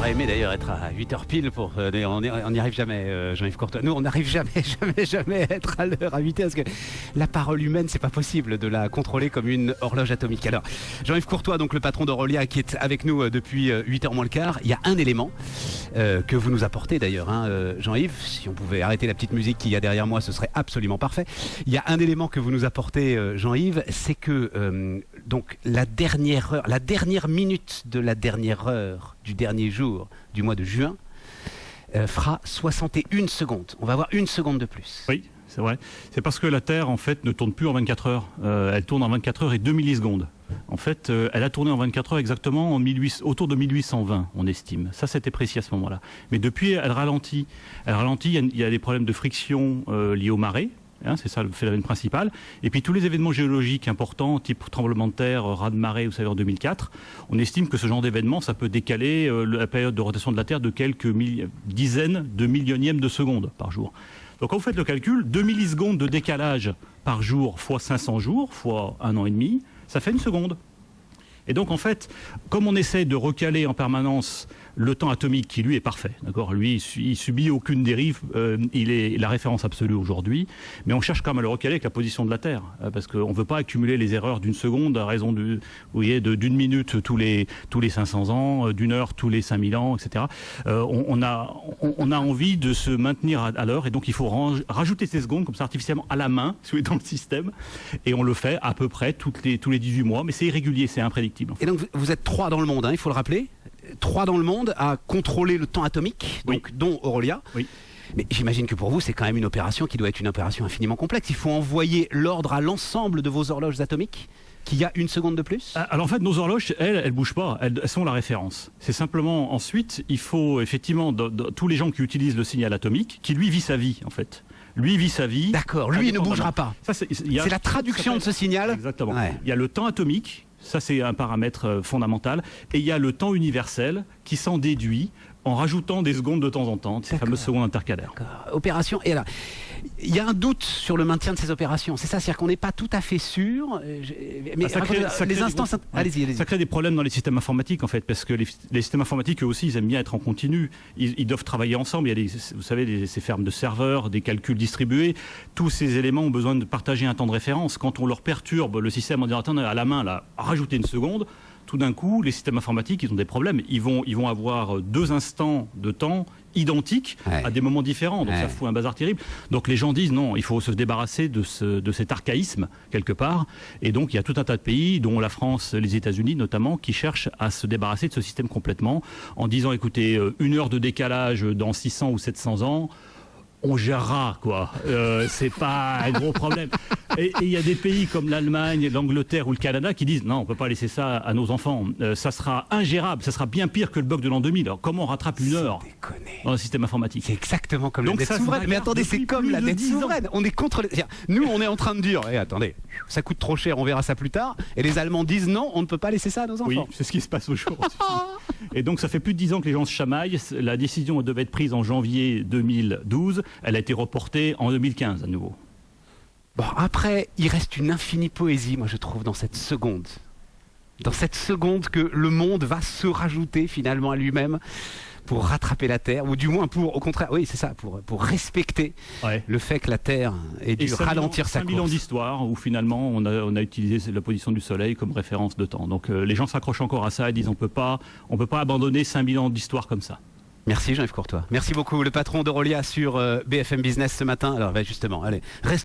j'aurais aimé d'ailleurs être à 8h pile pour... on n'y arrive jamais, Jean-Yves Courtois. Nous, on n'arrive jamais à être à l'heure à 8h parce que la parole humaine, c'est pas possible de la contrôler comme une horloge atomique. Alors, Jean-Yves Courtois, donc le patron d'Aurelia, qui est avec nous depuis 8h moins le quart. Il y a un élément que vous nous apportez d'ailleurs, hein, Jean-Yves. Si on pouvait arrêter la petite musique qu'il y a derrière moi, ce serait absolument parfait. Il y a un élément que vous nous apportez, Jean-Yves, c'est que donc la dernière heure, la dernière minute de la dernière heure du dernier jour du mois de juin fera 61 secondes. On va avoir une seconde de plus. Oui, c'est vrai. C'est parce que la Terre, en fait, ne tourne plus en 24 heures. Elle tourne en 24 heures et 2 millisecondes. En fait, elle a tourné en 24 heures exactement autour de 1820, on estime. Ça, c'était précis à ce moment-là. Mais depuis, elle ralentit. Il y a des problèmes de friction liés aux marées. Hein, c'est ça le phénomène principal. Et puis tous les événements géologiques importants, type tremblement de terre, raz-de-marée, vous savez, en 2004, on estime que ce genre d'événement, ça peut décaler la période de rotation de la Terre de quelques dizaines de millionièmes de secondes par jour. Donc quand vous faites le calcul, 2 millisecondes de décalage par jour fois 500 jours, fois 1 an et demi, ça fait une seconde. Et donc en fait, comme on essaie de recaler en permanence le temps atomique qui lui est parfait, d'accord, lui il subit aucune dérive, il est la référence absolue aujourd'hui, mais on cherche quand même à le recaler avec la position de la Terre, parce qu'on ne veut pas accumuler les erreurs d'une seconde à raison d'une minute tous les 500 ans, d'une heure tous les 5000 ans, etc. On a envie de se maintenir à l'heure, et donc il faut rajouter ces secondes comme ça artificiellement à la main, si vous êtes dans le système, et on le fait à peu près tous les 18 mois, mais c'est irrégulier, c'est imprédictible. En fait. Et donc vous êtes 3 dans le monde, hein, il faut le rappeler. 3 dans le monde à contrôler le temps atomique, donc, oui. Dont Aurelia. Oui. Mais j'imagine que pour vous, c'est quand même une opération qui doit être une opération infiniment complexe. Il faut envoyer l'ordre à l'ensemble de vos horloges atomiques qu'il y a une seconde de plus. Alors en fait, nos horloges, elles bougent pas, elles sont la référence. C'est simplement ensuite, il faut effectivement, tous les gens qui utilisent le signal atomique, qui lui vit sa vie en fait. Lui vit sa vie. D'accord, lui il ne bougera pas. C'est la traduction de ce signal. Exactement. Ouais. Il y a le temps atomique. Ça, c'est un paramètre fondamental. Et il y a le temps universel qui s'en déduit en rajoutant des secondes de temps en temps, ces fameuses secondes intercalaires. Opération. Et là, il y a un doute sur le maintien de ces opérations. C'est ça, c'est-à-dire qu'on n'est pas tout à fait sûr. Mais ça crée des problèmes dans les systèmes informatiques, en fait, parce que les systèmes informatiques, eux aussi, ils aiment bien être en continu. Ils doivent travailler ensemble. Il y a vous savez, ces fermes de serveurs, des calculs distribués. Tous ces éléments ont besoin de partager un temps de référence. Quand on leur perturbe le système en disant, attendez, à la main, là, rajoutez une seconde, tout d'un coup, les systèmes informatiques, ils ont des problèmes. Ils vont avoir 2 instants de temps identiques à des moments différents. Donc ça fout un bazar terrible. Donc les gens disent non, il faut se débarrasser de cet archaïsme, quelque part. Et donc il y a tout un tas de pays, dont la France, les États-Unis notamment, qui cherchent à se débarrasser de ce système complètement, en disant, écoutez, 1 heure de décalage dans 600 ou 700 ans, on gérera, quoi. C'est pas un gros problème. Et il y a des pays comme l'Allemagne, l'Angleterre ou le Canada qui disent non, on peut pas laisser ça à nos enfants. Ça sera ingérable, ça sera bien pire que le bug de l'an 2000. Alors comment on rattrape 1 heure dans le système informatique? C'est exactement comme la dette souveraine. Mais attendez, c'est comme la dette souveraine. On est contre les... Nous, on est en train de dire, attendez, ça coûte trop cher, on verra ça plus tard. Et les Allemands disent non, on ne peut pas laisser ça à nos enfants. Oui, c'est ce qui se passe aujourd'hui. Et donc ça fait plus de 10 ans que les gens se chamaillent. La décision devait être prise en janvier 2012. Elle a été reportée en 2015 à nouveau. Bon, après, il reste une infinie poésie, moi je trouve, dans cette seconde. Dans cette seconde que le monde va se rajouter finalement à lui-même pour rattraper la Terre, ou du moins pour, au contraire, oui c'est ça, pour respecter le fait que la Terre ait dû ralentir sa course. 5000 ans d'histoire où finalement on a utilisé la position du Soleil comme référence de temps. Donc les gens s'accrochent encore à ça et disent on peut pas abandonner 5000 ans d'histoire comme ça. Merci Jean-Yves Courtois. Merci beaucoup, le patron d'Aurelia sur BFM Business ce matin. Alors justement, allez, restons